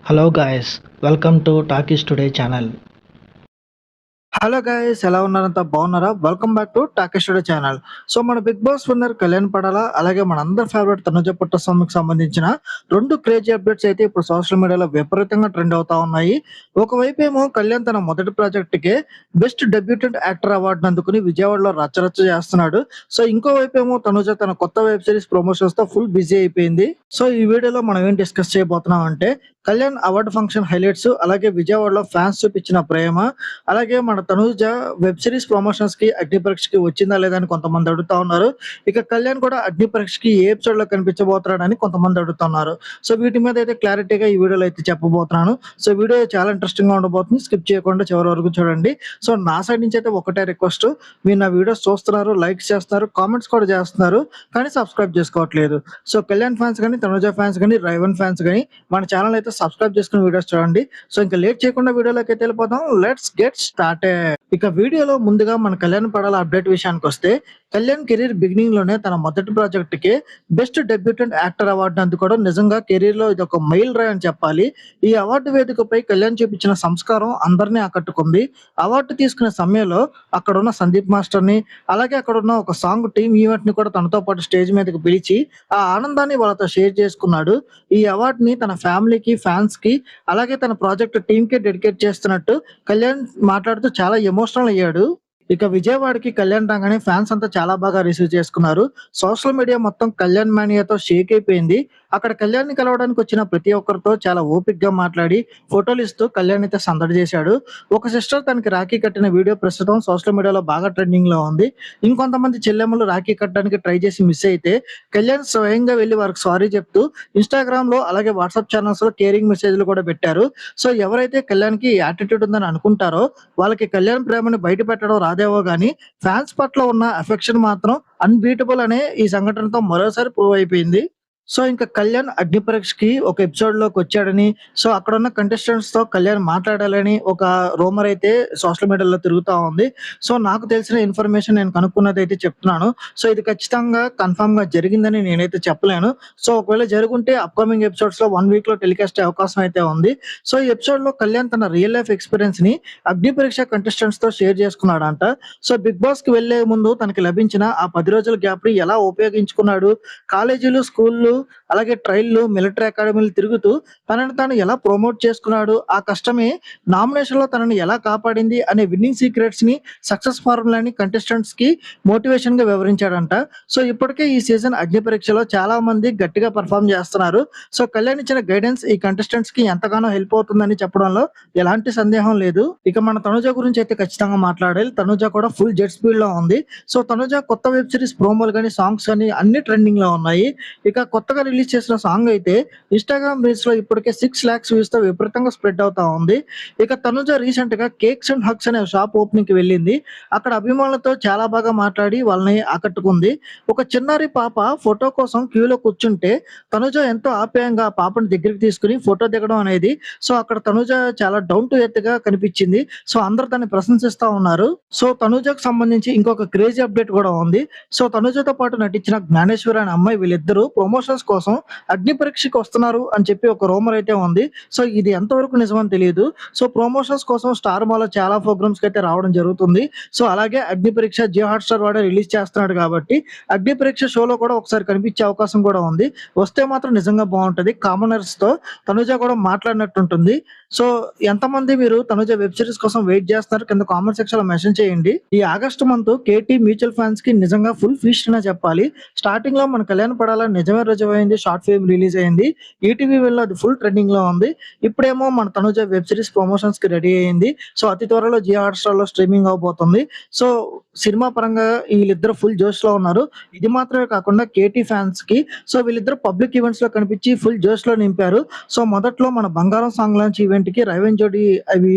Hello guys, welcome to Talkies Today channel. Hello guys, ఎలా ఉన్నారంతా బాగున్నారా? Welcome back to talkie studio channel. So మన Bigg Boss winner Kalyan Padala, అలాగే మన అందరి ఫేవరెట్ తనుజ పుట్టస్వామికి సంబంధించిన రెండు క్రేజీ అప్డేట్స్ అయితే ఇప్పుడు సోషల్ మీడియాలో విపరీతంగా ట్రెండ్ అవుతా ఉన్నాయి. ఒకవైపు ఏమో కళ్యాణ్ తన మొదటి ప్రాజెక్ట్ కి బెస్ట్ డెబ్యూటెంట్ యాక్టర్ అవార్డును అందుకుని విజయవాడలో రచ్చరచ్చ చేస్తున్నాడు. సో ఇంకోవైపు ఏమో తనుజ తన కొత్త వెబ్ సిరీస్ ప్రమోషన్స్ తో ఫుల్ బిజీ అయిపోయింది. సో ఈ వీడియోలో మనం ఏం డిస్కస్ చేయబోతున్నాం అంటే కళ్యాణ్ అవార్డు ఫంక్షన్ హైలైట్స్, అలాగే విజయవాడలో ఫ్యాన్స్ చూపించిన ప్రేమ, అలాగే మన తనూజ వెబ్ సిరీస్ ప్రమోషన్స్ కి అగ్ని పరీక్షకి వచ్చిందా లేదా అని కొంతమంది అడుగుతా ఉన్నారు. ఇక కళ్యాణ్ కూడా అగ్ని పరీక్షకి ఏ ఎపిసోడ్ లో కనిపించబోతున్నాడని కొంతమంది అడుగుతున్నారు. సో వీటి మీద అయితే క్లారిటీగా ఈ వీడియోలో అయితే చెప్పబోతున్నాను. సో వీడియో చాలా ఇంట్రెస్టింగ్ గా ఉండబోతుంది, స్కిప్ చేయకుండా చివరి వరకు చూడండి. సో నా సైడ్ నుంచి అయితే ఒకటే రిక్వెస్ట్, మీరు నా వీడియోస్ చూస్తున్నారు, లైక్స్ చేస్తున్నారు, కామెంట్స్ కూడా చేస్తున్నారు, కానీ సబ్స్క్రైబ్ చేసుకోవట్లేదు. సో కళ్యాణ్ ఫ్యాన్స్ కానీ, తనుజ ఫ్యాన్స్ కానీ, రైవన్ ఫ్యాన్స్ కానీ మన ఛానల్ అయితే సబ్స్క్రైబ్ చేసుకుని వీడియోస్ చూడండి. సో ఇంకా లేట్ చేయకుండా వీడియోలోకి అయితే వెళ్ళిపోతాం. Let's get started. ఇక వీడియోలో ముందుగా మన కళ్యాణ్ పడాల అప్డేట్ విషయానికి వస్తే, కళ్యాణ్ కెరీర్ బిగినింగ్ లోనే తన మొదటి ప్రాజెక్ట్ కి బెస్ట్ డెబ్యూటెంట్ యాక్టర్ అవార్డు అందుకోవడం నిజంగా కెరీర్ లో ఇది ఒక మైల్ రాయ్ అని చెప్పాలి. ఈ అవార్డు వేదికపై కళ్యాణ్ చూపించిన సంస్కారం అందరినీ ఆకట్టుకుంది. అవార్డు తీసుకునే సమయంలో అక్కడ ఉన్న సందీప్ మాస్టర్ ని, అలాగే అక్కడ ఉన్న ఒక సాంగ్ టీమ్ ఈవెంట్ ని కూడా తనతో పాటు స్టేజ్ మీదకి పిలిచి ఆ ఆనందాన్ని వాళ్ళతో షేర్ చేసుకున్నాడు. ఈ అవార్డు ని తన ఫ్యామిలీకి, ఫ్యాన్స్ కి, అలాగే తన ప్రాజెక్ట్ టీమ్ కి డెడికేట్ చేస్తున్నట్టు కళ్యాణ్ మాట్లాడుతూ చాలా ఎమోషనల్ అయ్యాడు. ఇక విజయవాడకి కళ్యాణ్ రాగానే ఫ్యాన్స్ అంతా చాలా బాగా రిసీవ్ చేసుకున్నారు. సోషల్ మీడియా మొత్తం కళ్యాణ్ మానియాతో షేక్ అయిపోయింది. అక్కడ కళ్యాణ్ ని కలవడానికి వచ్చిన ప్రతి ఒక్కరితో చాలా ఓపిక్ గా మాట్లాడి ఫోటోలు ఇస్తూ కళ్యాణ్ అయితే సందడి చేశాడు. ఒక సిస్టర్ తనకి రాఖీ కట్టిన వీడియో ప్రస్తుతం సోషల్ మీడియాలో బాగా ట్రెండింగ్ లో ఉంది. ఇంకొంతమంది చెల్లెమ్మలు రాఖీ కట్టడానికి ట్రై చేసి మిస్ అయితే కళ్యాణ్ స్వయంగా వెళ్లి వారికి సారీ చెప్తూ ఇన్స్టాగ్రామ్ లో, అలాగే వాట్సాప్ ఛానల్స్ లో కేరింగ్ మెసేజ్లు కూడా పెట్టారు. సో ఎవరైతే కళ్యాణ్ కి యాటిట్యూడ్ ఉందని అనుకుంటారో వాళ్ళకి కళ్యాణ్ ప్రేమని బయట పెట్టడం రాదేవో గానీ ఫ్యాన్స్ పట్ల ఉన్న అఫెక్షన్ మాత్రం అన్బీటబుల్ అనే ఈ సంఘటనతో మరోసారి ప్రూవ్ అయిపోయింది. సో ఇంకా కళ్యాణ్ అగ్ని పరీక్షకి ఒక ఎపిసోడ్ లోకి వచ్చాడని, సో అక్కడ ఉన్న కంటెస్టెంట్స్ తో కళ్యాణ్ మాట్లాడాలని ఒక రూమర్ అయితే సోషల్ మీడియాలో తిరుగుతా ఉంది. సో నాకు తెలిసిన ఇన్ఫర్మేషన్ నేను కనుక్కున్నది అయితే చెప్తున్నాను. సో ఇది ఖచ్చితంగా కన్ఫర్మ్ గా జరిగిందని నేనైతే చెప్పలేను. సో ఒకవేళ జరుగుంటే అప్కమింగ్ ఎపిసోడ్స్ లో 1 వీక్ లో టెలికాస్ట్ అయ్యే అవకాశం అయితే ఉంది. సో ఈ ఎపిసోడ్ లో కళ్యాణ్ తన రియల్ లైఫ్ ఎక్స్పీరియన్స్ ని అగ్ని పరీక్ష కంటెస్టెంట్స్ తో షేర్ చేసుకున్నాడంట. సో బిగ్ బాస్ కి వెళ్లే ముందు తనకి లభించిన ఆ 10 రోజుల గ్యాప్ ని ఎలా ఉపయోగించుకున్నాడు, కాలేజీలు, స్కూళ్ళు, అలాగే ట్రైల్లు, మిలిటరీ అకాడమీలు తిరుగుతూ తనని తాను ఎలా ప్రమోట్ చేసుకున్నాడు, ఆ కష్టమే నామినేషన్ లో తనని ఎలా కాపాడింది అనే విన్నింగ్ సీక్రెట్స్ ని, సక్సెస్ ఫార్ములాని కంటెస్టెంట్స్ కి మోటివేషన్ గా వివరించాడంట. సో ఇప్పటికే ఈ సీజన్ అగ్ని పరీక్షలో చాలా మంది గట్టిగా పర్ఫామ్ చేస్తున్నారు. సో కళ్యాణ్ ఇచ్చిన గైడెన్స్ ఈ కంటెస్టెంట్స్ కి ఎంతగానో హెల్ప్ అవుతుందని చెప్పడంలో ఎలాంటి సందేహం లేదు. ఇక మన తనుజ గురించి అయితే ఖచ్చితంగా మాట్లాడాలి. తనుజ కూడా ఫుల్ జెట్ స్పీడ్ లో ఉంది. సో తనుజ కొత్త వెబ్ సిరీస్ ప్రోమోలు కానీ, సాంగ్స్ కానీ అన్ని ట్రెండింగ్ లో ఉన్నాయి. ఇక కొత్తగా రిలీజ్ చేసిన సాంగ్ అయితే ఇన్స్టాగ్రామ్ రీల్స్ లో ఇప్పటికే 6 lakhs వ్యూస్ తో విపరీతంగా స్ప్రెడ్ అవుతా ఉంది. ఇక తనుజ రీసెంట్ గా కేక్స్ అండ్ హగ్స్ అనే షాప్ ఓపెనింగ్ కి వెళ్ళింది. అక్కడ అభిమానులతో చాలా బాగా మాట్లాడి వాళ్ళని ఆకట్టుకుంది. ఒక చిన్నారి పాప ఫోటో కోసం క్యూలో కూర్చుంటే తనుజ ఎంతో ఆప్యాయంగా ఆ పాపని దగ్గరికి తీసుకుని ఫోటో దిగడం అనేది, సో అక్కడ తనుజ చాలా డౌన్ టు ఎర్త్ గా కనిపించింది. సో అందరు దాన్ని ప్రశంసిస్తా ఉన్నారు. సో తనుజకు సంబంధించి ఇంకొక క్రేజీ అప్డేట్ కూడా ఉంది. సో తనుజతో పాటు నటించిన జ్ఞానేశ్వరి అనే అమ్మాయి, వీళ్ళిద్దరూ ప్రమోషన్స్ కోసం అగ్ని పరీక్షకి వస్తున్నారు అని చెప్పి ఒక రూమర్ అయితే ఉంది. సో ఇది ఎంతవరకు నిజమని తెలియదు. సో ప్రమోషన్స్ కోసం స్టార్ మాలో చాలా ప్రోగ్రామ్స్ కి అయితే రావడం జరుగుతుంది. సో అలాగే అగ్ని పరీక్ష జియో హాట్‌స్టార్ వాడే రిలీజ్ చేస్తున్నాడు కాబట్టి అగ్ని పరీక్ష షోలో కూడా ఒకసారి కనిపించే అవకాశం కూడా ఉంది. వస్తే మాత్రం నిజంగా బాగుంటది. కామనర్స్ తో తనుజ కూడా మాట్లాడినట్టుంటుంది. సో ఎంతమంది మీరు తనుజ వెబ్ సిరీస్ కోసం వెయిట్ చేస్తున్నారు కింద కామెంట్ సెక్షన్ లో మెన్షన్ చేయండి. ఈ August month KT mutual funds కి నిజంగా ఫుల్ ఫీస్ట్ అనే చెప్పాలి. స్టార్టింగ్ లో మన కళ్యాణ్ పడాల నిజమే రుజువైంది షార్ట్ ఫిల్మ్ రిలీజ్ అయింది. ఈటీవీ వెళ్ళి అది ఫుల్ ట్రెండింగ్ లో ఉంది. ఇప్పుడేమో మన తనుజ వెబ్ సిరీస్ ప్రమోషన్స్ కి రెడీ అయింది. సో అతి త్వరలో జియో హాట్‌స్టార్ లో స్ట్రీమింగ్ అవబోతుంది. సో సినిమా పరంగా వీళ్ళిద్దరు ఫుల్ జోష్ లో ఉన్నారు. ఇది మాత్రమే కాకుండా కేటీ ఫ్యాన్స్ కి, సో వీళ్ళిద్దరు పబ్లిక్ ఈవెంట్స్ లో కనిపించి ఫుల్ జోష్ లో నింపారు. సో మొదట్లో మన బంగారం సాంగ్ లాంచ్ ఈవెంట్ కి, రైవెన్ జోడి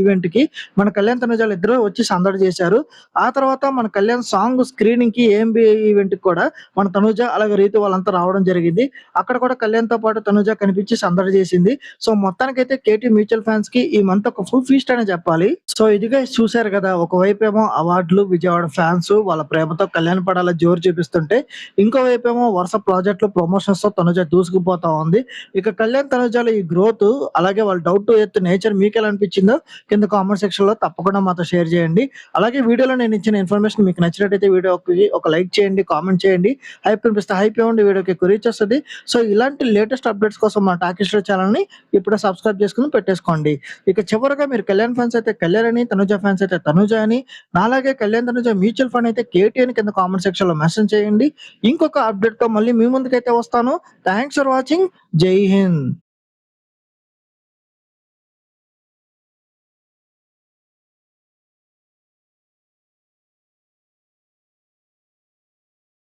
ఈవెంట్ కి మన కళ్యాణ్ తనుజాలు ఇద్దరు వచ్చి సందడి చేశారు. ఆ తర్వాత మన కళ్యాణ్ సాంగ్ స్క్రీనింగ్ కి ఏఎంబి ఈవెంట్ కి కూడా మన తనుజ అలాగే రీతు వాళ్ళంతా రావడం జరిగింది. అక్కడ కూడా కళ్యాణ్‌తో పాటు తనుజ కనిపించి సందడి చేసింది. సో, మొత్తానికైతే కేటీ మ్యూచువల్ ఫాన్స్‌కి ఈ మంత్ ఒక ఫుల్ ఫీస్ట్ అనే చెప్పాలి. సో, ఇది గైస్ చూసారు కదా! ఒకవైపేమో అవార్డులు, విజయవాడ ఫాన్స్ వాళ్ళ ప్రేమతో కళ్యాణ్ పడాల జోరు చూపిస్తుంటే, ఇంకోవైపేమో వరుస ప్రాజెక్ట్‌లు, ప్రమోషన్స్‌తో తనుజ దూసుకుపోతా ఉంది. ఇక కళ్యాణ్, తనుజాల ఈ గ్రోత్ అలాగే వాళ్ళ డౌన్ టు ఎర్త్ నేచర్ మీకెలా అనిపించిందో కింద కామెంట్ సెక్షన్‌లో తప్పకుండా మాతో షేర్ చేయండి. అలాగే వీడియోలో నేను ఇచ్చిన ఇన్ఫర్మేషన్ మీకు నచ్చినట్టయితే వీడియోకి ఒక లైక్ చేయండి, కామెంట్ చేయండి. హైప్ అనిపిస్తే హైప్ ఇవ్వండి. వీడియోకి ఎక్కువ రీచ్ వస్తది. సో, ఇలాంటి లేటెస్ట్ అప్డేట్స్ కోసం మన టాకీ స్టోరీ ఛానెల్‌ని ఇప్పుడే సబ్స్క్రైబ్ చేసుకొని పెట్టేసుకోండి. ఇక చివరగా మీరు కళ్యాణ్ ఫ్యాన్స్ అయితే కళ్యాణ్ అని, తనుజ ఫ్యాన్స్ అయితే తనుజ అని, నాలాగే కళ్యాణ్, తనుజ మ్యూచువల్ ఫండ్ అయితే కేటీ అని కింద కామెంట్ సెక్షన్‌లో మెన్షన్ చేయండి. ఇంకొక అప్డేట్‌తో మళ్ళీ మీ ముందుకైతే వస్తాను. Thanks for watching. జై హింద్.